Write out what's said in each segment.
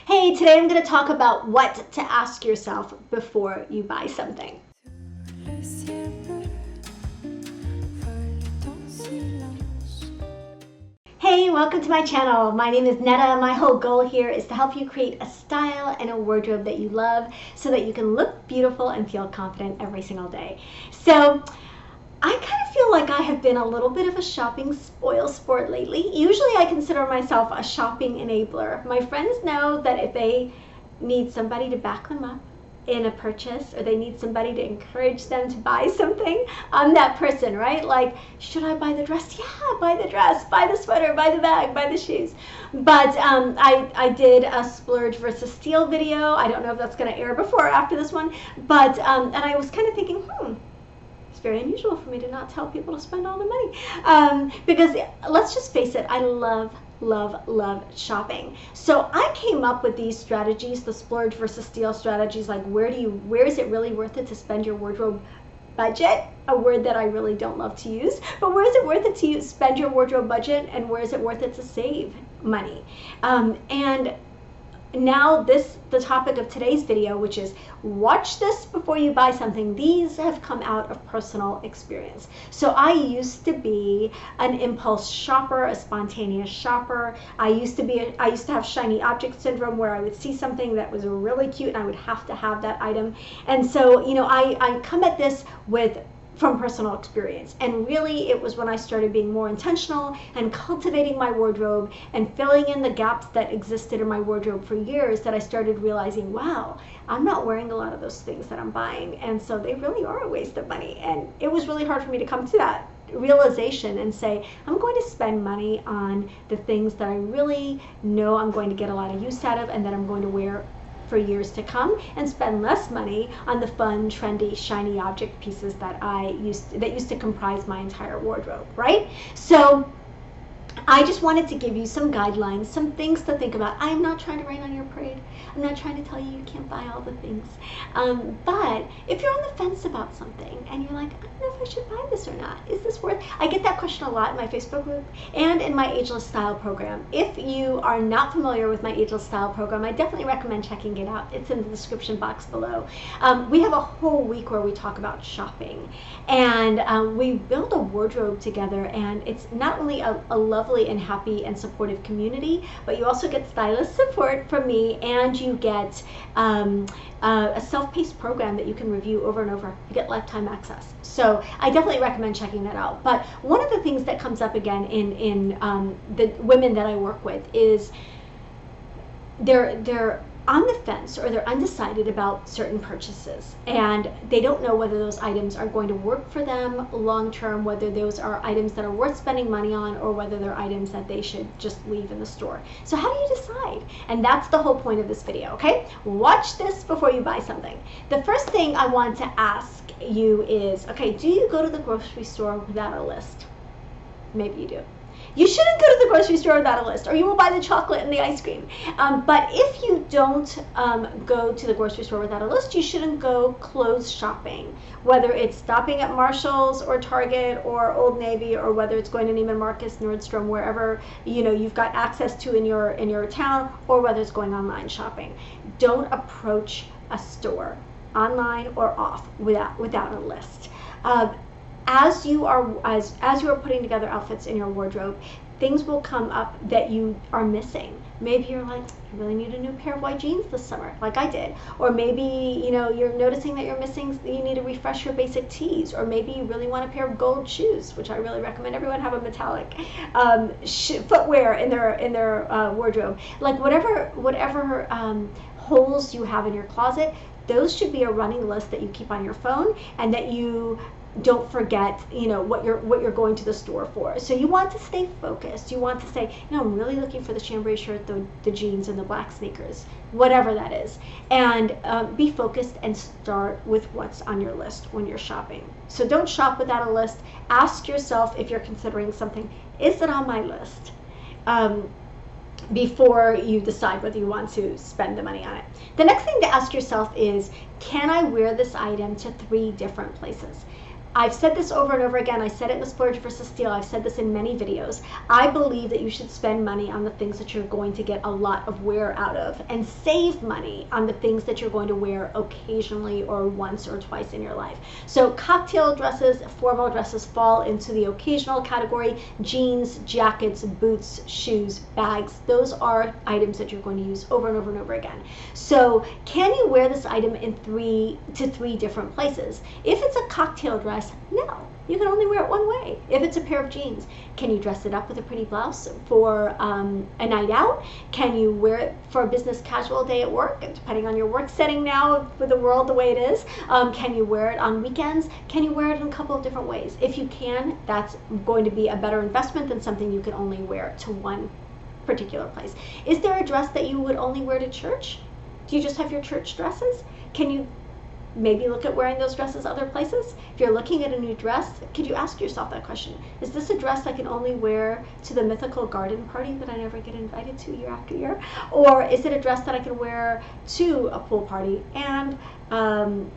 Hey, today I'm going to talk about what to ask yourself before you buy something. Hey, welcome to my channel. My name is Netta. My whole goal here is to help you create a style and a wardrobe that you love so that you can look beautiful and feel confident every single day. So, I kind of feel like I have been a little bit of a shopping spoil sport lately. Usually I consider myself a shopping enabler. My friends know that if they need somebody to back them up in a purchase, or they need somebody to encourage them to buy something, I'm that person, right? Like, should I buy the dress? Yeah, buy the dress, buy the sweater, buy the bag, buy the shoes. But I did a splurge versus steal video. I don't know if that's going to air before or after this one, but and I was kind of thinking, it's very unusual for me to not tell people to spend all the money, because let's just face it, I love shopping. So I came up with these strategies, the splurge versus steal strategies, like where is it really worth it to spend your wardrobe budget, a word that I really don't love to use, but where is it worth it to spend your wardrobe budget, and where is it worth it to save money? And now the topic of today's video, which is watch this before you buy something, these have come out of personal experience. So I used to be an impulse shopper, a spontaneous shopper. I used to have shiny object syndrome, where I would see something that was really cute and I would have to have that item. And so, I come at this from personal experience. And really, it was when I started being more intentional and cultivating my wardrobe and filling in the gaps that existed in my wardrobe for years that I started realizing, wow, I'm not wearing a lot of those things that I'm buying. And so they really are a waste of money. And it was really hard for me to come to that realization and say, I'm going to spend money on the things that I really know I'm going to get a lot of use out of and that I'm going to wear for years to come, and spend less money on the fun, trendy, shiny object pieces that used to comprise my entire wardrobe, right? So I just wanted to give you some guidelines, some things to think about. I am not trying to rain on your parade. I'm not trying to tell you you can't buy all the things. But if you're on the fence about something and you're like, I don't know if I should buy this or not. Is this worth? I get that question a lot in my Facebook group and in my Ageless Style program. If you are not familiar with my Ageless Style program, I definitely recommend checking it out. It's in the description box below. We have a whole week where we talk about shopping, and we build a wardrobe together, and it's not only a lovely and happy and supportive community, but you also get stylist support from me, and you get a self-paced program that you can review over and over. You get lifetime access. So I definitely recommend checking that out. But one of the things that comes up again in the women that I work with is they're on the fence, or they're undecided about certain purchases, and they don't know whether those items are going to work for them long term, whether those are items that are worth spending money on, or whether they're items that they should just leave in the store. So how do you decide? And that's the whole point of this video, okay? Watch this before you buy something. The first thing I want to ask you is, okay, do you go to the grocery store without a list? Maybe you do. You shouldn't go to the grocery store without a list, or you will buy the chocolate and the ice cream. But if you don't go to the grocery store without a list, you shouldn't go clothes shopping, whether it's stopping at Marshall's or Target or Old Navy, or whether it's going to Neiman Marcus, Nordstrom, wherever you've got access to in your town, or whether it's going online shopping. Don't approach a store, online or off, without a list. As you are putting together outfits in your wardrobe, things will come up that you are missing. Maybe you're like, I really need a new pair of white jeans this summer, like I did. Or maybe you're noticing that you need to refresh your basic tees. Or maybe you really want a pair of gold shoes, which I really recommend everyone have a metallic footwear in their wardrobe. Like whatever holes you have in your closet, those should be a running list that you keep on your phone, and that you don't forget, what you're going to the store for. So you want to stay focused. You want to say, I'm really looking for the chambray shirt, the jeans, and the black sneakers, whatever that is. And be focused and start with what's on your list when you're shopping. So don't shop without a list. Ask yourself, if you're considering something, is it on my list? Before you decide whether you want to spend the money on it. The next thing to ask yourself is, can I wear this item to 3 different places? I've said this over and over again. I said it in the Splurge versus Steal. I've said this in many videos. I believe that you should spend money on the things that you're going to get a lot of wear out of, and save money on the things that you're going to wear occasionally or once or twice in your life. So cocktail dresses, formal dresses fall into the occasional category. Jeans, jackets, boots, shoes, bags, those are items that you're going to use over and over and over again. So can you wear this item in 3 to 3 different places? If it's a cocktail dress, no. You can only wear it one way. If it's a pair of jeans, can you dress it up with a pretty blouse for a night out? Can you wear it for a business casual day at work, depending on your work setting now with the world the way it is? Can you wear it on weekends? Can you wear it in a couple of different ways? If you can, that's going to be a better investment than something you can only wear to one particular place. Is there a dress that you would only wear to church? Do you just have your church dresses? Can you maybe look at wearing those dresses other places? If you're looking at a new dress, could you ask yourself that question? Is this a dress I can only wear to the mythical garden party that I never get invited to year after year? Or is it a dress that I can wear to a pool party and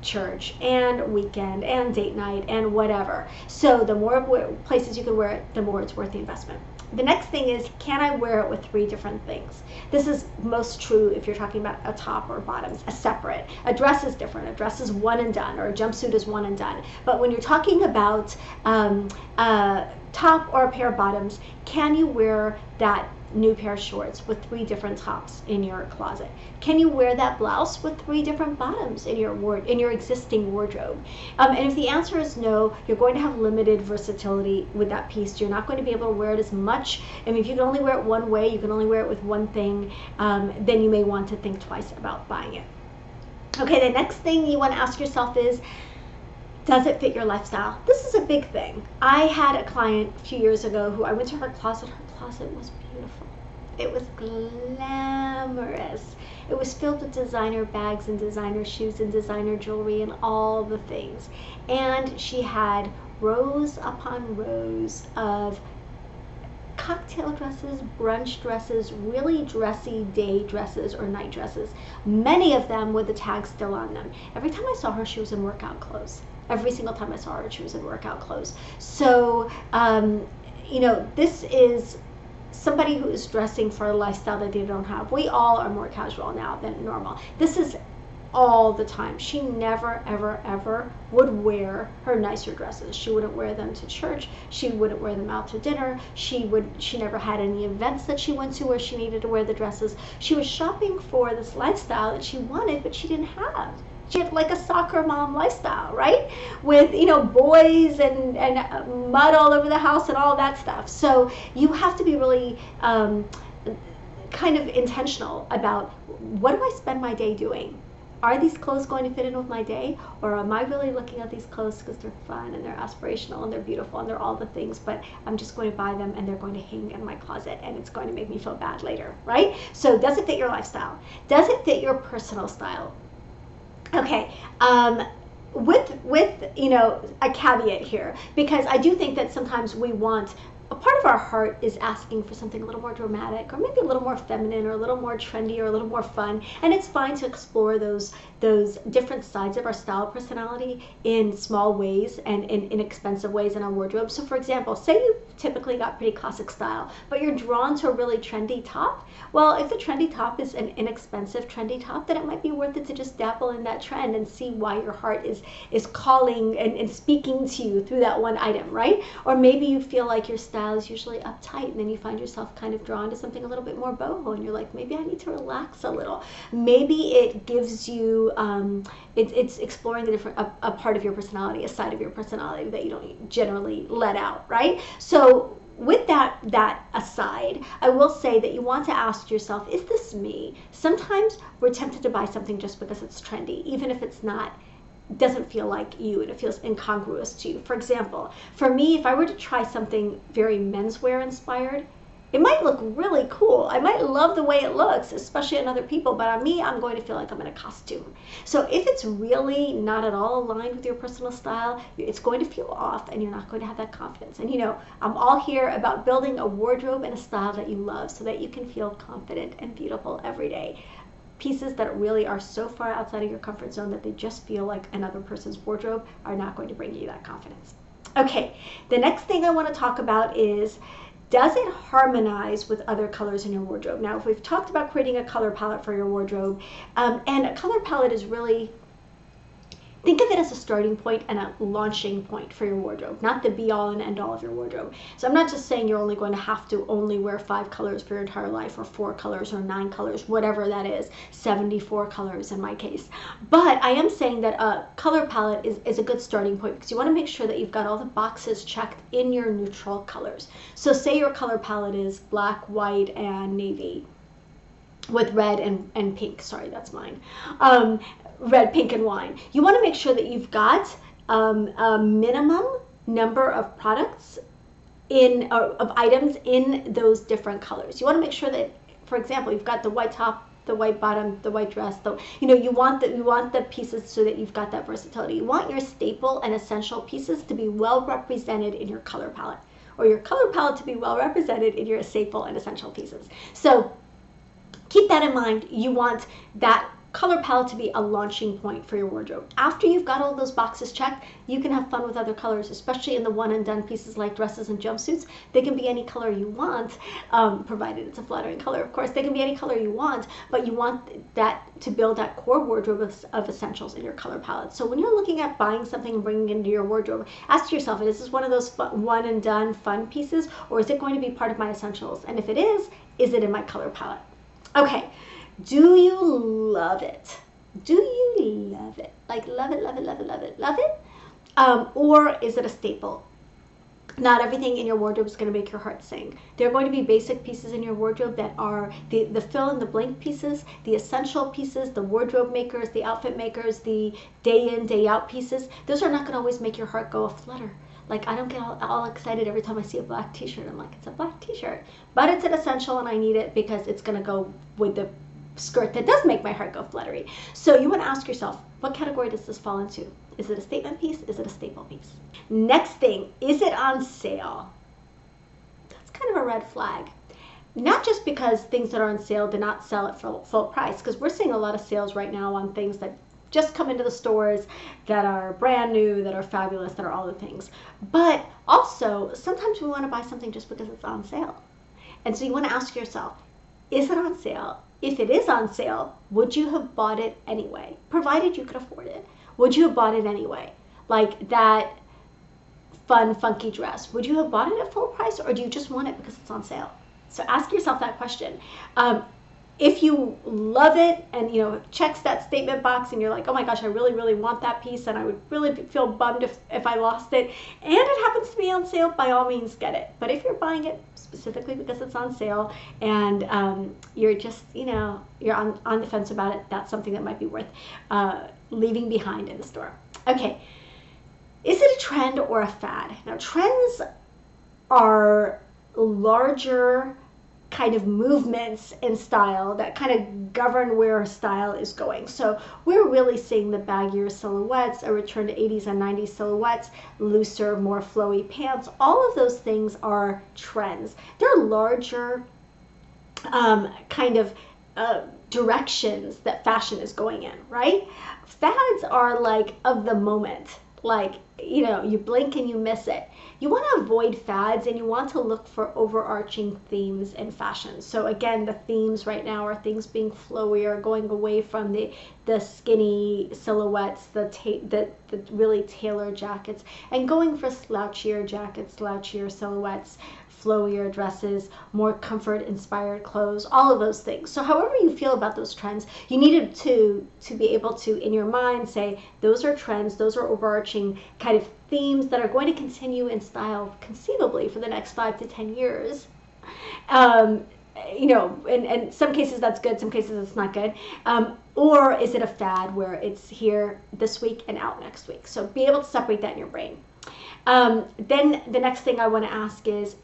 church and weekend and date night and whatever? So the more places you can wear it, the more it's worth the investment. The next thing is, can I wear it with 3 different things? This is most true if you're talking about a top or bottoms, a separate. A dress is different. A dress is one and done, or a jumpsuit is one and done. But when you're talking about a top or a pair of bottoms, can you wear that new pair of shorts with 3 different tops in your closet? Can you wear that blouse with 3 different bottoms in your existing wardrobe? And if the answer is no, you're going to have limited versatility with that piece. You're not going to be able to wear it as much. I mean, if you can only wear it one way, you can only wear it with one thing, then you may want to think twice about buying it. Okay, the next thing you want to ask yourself is, does it fit your lifestyle? This is a big thing. I had a client a few years ago who I went to her closet. Her closet was beautiful. It was glamorous. It was filled with designer bags and designer shoes and designer jewelry and all the things. And she had rows upon rows of cocktail dresses, brunch dresses, really dressy day dresses or night dresses. Many of them with the tags still on them. Every time I saw her, she was in workout clothes. Every single time I saw her, she was in workout clothes. So, you know, this is somebody who is dressing for a lifestyle that they don't have. We all are more casual now than normal. This is all the time. She never, ever, ever would wear her nicer dresses. She wouldn't wear them to church. She wouldn't wear them out to dinner. She never had any events that she went to where she needed to wear the dresses. She was shopping for this lifestyle that she wanted, but she didn't have. She had like a soccer mom lifestyle, right? With, you know, boys and mud all over the house and all that stuff. So you have to be really kind of intentional about, what do I spend my day doing? Are these clothes going to fit in with my day? Or am I really looking at these clothes because they're fun and they're aspirational and they're beautiful and they're all the things, but I'm just going to buy them and they're going to hang in my closet and it's going to make me feel bad later, right? So does it fit your lifestyle? Does it fit your personal style? Okay, with you know, a caveat here, because I do think that sometimes we want, a part of our heart is asking for something a little more dramatic, or maybe a little more feminine, or a little more trendy, or a little more fun, and it's fine to explore those different sides of our style personality in small ways and in inexpensive ways in our wardrobe. So for example, say you typically got pretty classic style, but you're drawn to a really trendy top. Well, if the trendy top is an inexpensive trendy top, then it might be worth it to just dabble in that trend and see why your heart is calling and speaking to you through that one item, right? Or maybe you feel like your style is usually uptight, and then you find yourself kind of drawn to something a little bit more boho, and you're like, maybe I need to relax a little. Maybe it gives you, it's exploring a part of your personality, a side of your personality that you don't generally let out, right? So with that aside, I will say that you want to ask yourself, is this me? Sometimes we're tempted to buy something just because it's trendy, even if it's not, doesn't feel like you and it feels incongruous to you. For example, for me, if I were to try something very menswear inspired, it might look really cool. I might love the way it looks, especially on other people, but on me, I'm going to feel like I'm in a costume. So if it's really not at all aligned with your personal style, it's going to feel off and you're not going to have that confidence. And you know, I'm all here about building a wardrobe and a style that you love so that you can feel confident and beautiful every day. pieces that really are so far outside of your comfort zone that they just feel like another person's wardrobe are not going to bring you that confidence. Okay, the next thing I want to talk about is, does it harmonize with other colors in your wardrobe? Now, if we've talked about creating a color palette for your wardrobe, and a color palette is really, think of it as a starting point and a launching point for your wardrobe, not the be all and end all of your wardrobe. So I'm not just saying you're only going to have to only wear 5 colors for your entire life, or 4 colors, or 9 colors, whatever that is, 74 colors in my case. But I am saying that a color palette is a good starting point, because you want to make sure that you've got all the boxes checked in your neutral colors. So say your color palette is black, white, and navy, with red and pink. Sorry, that's mine. Red, pink, and wine. You want to make sure that you've got a minimum number of products of items in those different colors. You want to make sure that, for example, you've got the white top, the white bottom, the white dress. You want the pieces so that you've got that versatility. You want your staple and essential pieces to be well represented in your color palette, or your color palette to be well represented in your staple and essential pieces. So keep that in mind. You want that color palette to be a launching point for your wardrobe. After you've got all those boxes checked, you can have fun with other colors, especially in the one and done pieces like dresses and jumpsuits. They can be any color you want, provided it's a flattering color, of course. They can be any color you want, but you want that to build that core wardrobe of essentials in your color palette. So when you're looking at buying something and bringing it into your wardrobe, ask yourself, is this one of those one and done fun pieces, or is it going to be part of my essentials? And if it is it in my color palette? Okay. Do you love it? Do you love it? Like love it, love it, love it, love it, love it? Or is it a staple? Not everything in your wardrobe is going to make your heart sing. There are going to be basic pieces in your wardrobe that are the fill in the blank pieces, the essential pieces, the wardrobe makers, the outfit makers, the day in, day out pieces. Those are not going to always make your heart go aflutter. Like, I don't get all excited every time I see a black t-shirt. I'm like, it's a black t-shirt. But it's an essential and I need it because it's going to go with the skirt that does make my heart go fluttery. So you want to ask yourself, what category does this fall into? Is it a statement piece? Is it a staple piece? Next thing, is it on sale? That's kind of a red flag. Not just because things that are on sale do not sell at full price, because we're seeing a lot of sales right now on things that just come into the stores that are brand new, that are fabulous, that are all the things. But also, sometimes we want to buy something just because it's on sale. And so you want to ask yourself, is it on sale? If it is on sale, would you have bought it anyway? Provided you could afford it. Would you have bought it anyway? Like that fun, funky dress. Would you have bought it at full price, or do you just want it because it's on sale? So ask yourself that question. If you love it and checks that statement box and you're like, oh my gosh, I really, really want that piece and I would really feel bummed if I lost it, and it happens to be on sale, by all means get it. But if you're buying it specifically because it's on sale and you're just, you're on the fence about it, that's something that might be worth leaving behind in the store. Okay, is it a trend or a fad? Now, trends are larger kind of movements in style that kind of govern where style is going. So we're really seeing the baggier silhouettes, a return to 80s and 90s silhouettes, looser, more flowy pants. All of those things are trends. They're larger kind of directions that fashion is going in, right? Fads are like of the moment. Like, you blink and you miss it. You want to avoid fads and you want to look for overarching themes in fashion. So again, the themes right now are things being flowier, going away from the skinny silhouettes, the really tailored jackets, and going for slouchier jackets, slouchier silhouettes, flowier dresses, more comfort-inspired clothes, all of those things. So however you feel about those trends, you needed to be able to, in your mind, say, those are trends, those are overarching kind of themes that are going to continue in style conceivably for the next 5 to 10 years. In some cases that's good, some cases it's not good. Or is it a fad where it's here this week and out next week? So be able to separate that in your brain. Then the next thing I want to ask is,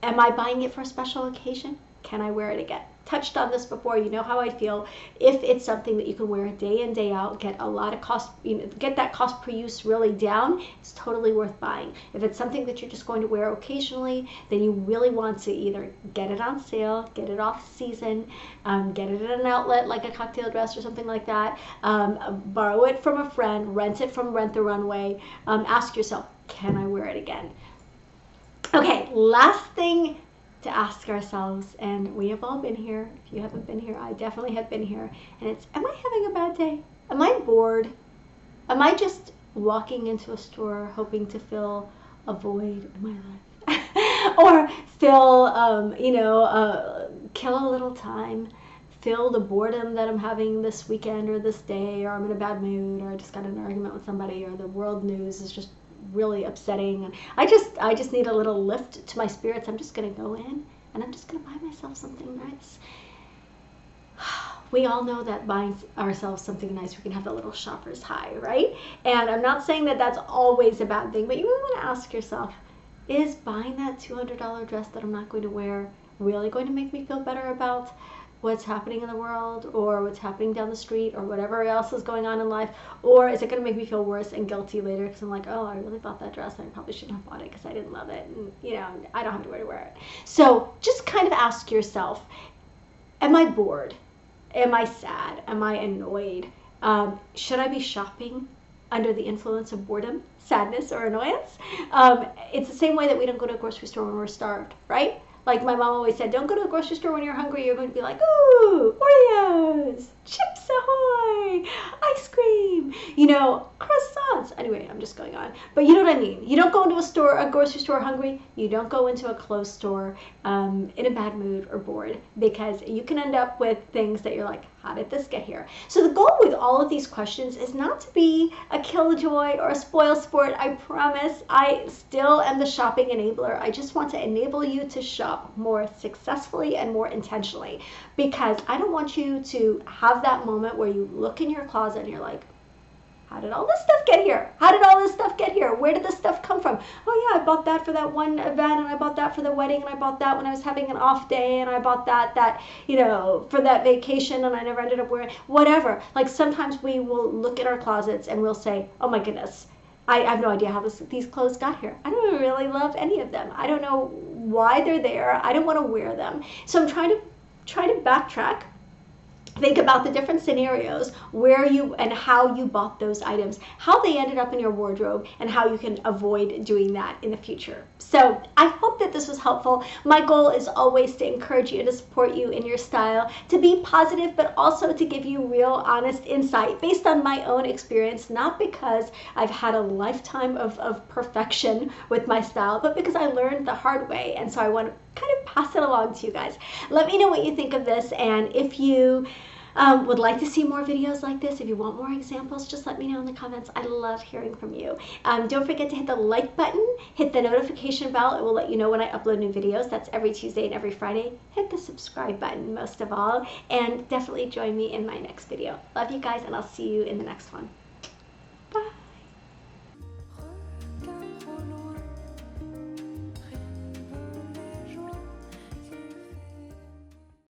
am I buying it for a special occasion? Can I wear it again? touched on this before. You know how I feel. If it's something that you can wear day in, day out, get a lot of cost, get that cost per use really down, it's totally worth buying. If it's something that you're just going to wear occasionally, then you really want to either get it on sale, get it off season, get it at an outlet like a cocktail dress or something like that, borrow it from a friend, rent it from Rent the Runway. Ask yourself, can I wear it again? Okay, last thing to ask ourselves, and we have all been here. If you haven't been here, I definitely have been here, and it's, am I having a bad day? Am I bored? Am I just walking into a store hoping to fill a void in my life? Or fill, kill a little time, fill the boredom that I'm having this weekend or this day, or I'm in a bad mood, or I just got in an argument with somebody, or the world news is just really upsetting, and I just need a little lift to my spirits. I'm just gonna go in and I'm just gonna buy myself something nice. We all know that buying ourselves something nice, we can have a little shopper's high, right? And I'm not saying that that's always a bad thing, but you really want to ask yourself, is buying that $200 dress that I'm not going to wear really going to make me feel better about what's happening in the world, or what's happening down the street, or whatever else is going on in life? Or is it going to make me feel worse and guilty later because I'm like, oh, I really bought that dress and I probably shouldn't have bought it because I didn't love it, and I don't have to wear it. So just kind of ask yourself, am I bored? Am I sad? Am I annoyed? Should I be shopping under the influence of boredom, sadness, or annoyance? It's the same way that we don't go to a grocery store when we're starved, right? Like my mom always said, don't go to a grocery store when you're hungry. You're going to be like, ooh, Oreos, Chips Ahoy, ice cream, croissants. Anyway, I'm just going on. But you know what I mean. You don't go into a grocery store hungry. You don't go into a clothes store in a bad mood or bored, because you can end up with things that you're like, how did this get here? So the goal with all of these questions is not to be a killjoy or a spoil sport. I promise I still am the shopping enabler. I just want to enable you to shop more successfully and more intentionally, because I don't want you to have that moment where you look in your closet and you're like, how did all this stuff get here? How did all this stuff get here? Where did this stuff come from? Oh yeah, I bought that for that one event, and I bought that for the wedding, and I bought that when I was having an off day, and I bought that for that vacation, and I never ended up wearing whatever. Like sometimes we will look at our closets and we'll say, oh my goodness, I have no idea how these clothes got here. I don't really love any of them. I don't know why they're there. I don't want to wear them. So I'm trying to backtrack. Think about the different scenarios where you and how you bought those items, how they ended up in your wardrobe, and how you can avoid doing that in the future. So I hope that this was helpful. My goal is always to encourage you and to support you in your style, to be positive, but also to give you real, honest insight based on my own experience, not because I've had a lifetime of perfection with my style, but because I learned the hard way. And so I want to kind of pass it along to you guys. Let me know what you think of this, and if you would like to see more videos like this, if you want more examples, just let me know in the comments. I love hearing from you. Don't forget to hit the like button, hit the notification bell. It will let you know when I upload new videos. That's every Tuesday and every Friday. Hit the subscribe button most of all, and definitely join me in my next video. Love you guys, and I'll see you in the next one.